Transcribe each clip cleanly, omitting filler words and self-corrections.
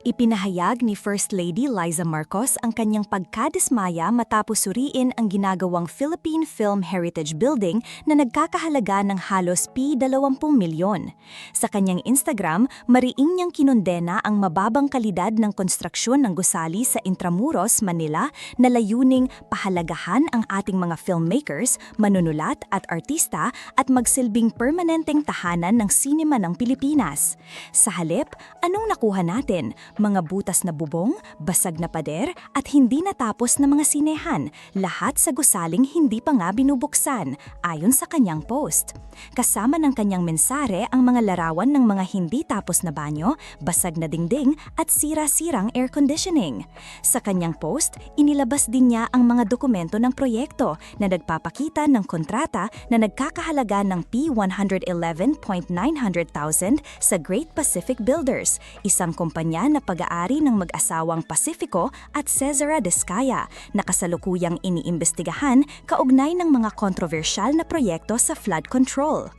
Ipinahayag ni First Lady Liza Marcos ang kanyang pagkadismaya matapos suriin ang ginagawang Philippine Film Heritage Building na nagkakahalaga ng halos ₱20 milyon. Sa kanyang Instagram, mariing niyang kinondena ang mababang kalidad ng konstruksyon ng gusali sa Intramuros, Manila na layuning pahalagahan ang ating mga filmmakers, manunulat at artista at magsilbing permanenteng tahanan ng sinema ng Pilipinas. Sa halip, anong nakuha natin? Mga butas na bubong, basag na pader, at hindi natapos na mga sinehan, lahat sa gusaling hindi pa nga binubuksan, ayon sa kanyang post. Kasama ng kanyang mensare ang mga larawan ng mga hindi tapos na banyo, basag na dingding, at sira-sirang air conditioning. Sa kanyang post, inilabas din niya ang mga dokumento ng proyekto na nagpapakita ng kontrata na nagkakahalaga ng P111,900,000 sa Great Pacific Builders, isang kumpanya na pag-aari ng mag-asawang Pacifico at Cesara Descaya na kasalukuyang iniimbestigahan kaugnay ng mga kontrobersyal na proyekto sa flood control.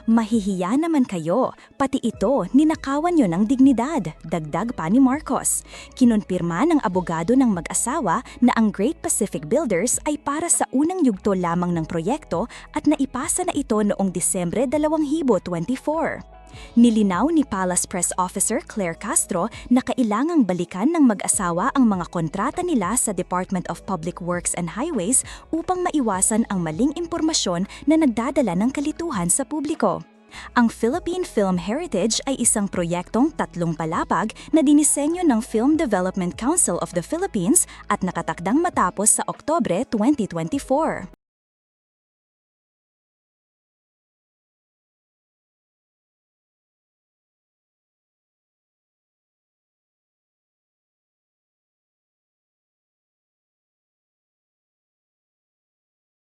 Mahihiya naman kayo, pati ito ninakawan nyo ng dignidad, dagdag pa ni Marcos. Kinonpirma ng abogado ng mag-asawa na ang Great Pacific Builders ay para sa unang yugto lamang ng proyekto at naipasa na ito noong Disyembre 2024. Nilinaw ni Palace Press Officer Claire Castro na kailangang balikan ng mag-asawa ang mga kontrata nila sa Department of Public Works and Highways upang maiwasan ang maling impormasyon na nagdadala ng kalituhan sa publiko. Ang Philippine Film Heritage ay isang proyektong 3 palapag na dinisenyo ng Film Development Council of the Philippines at nakatakdang matapos sa Oktubre 2024.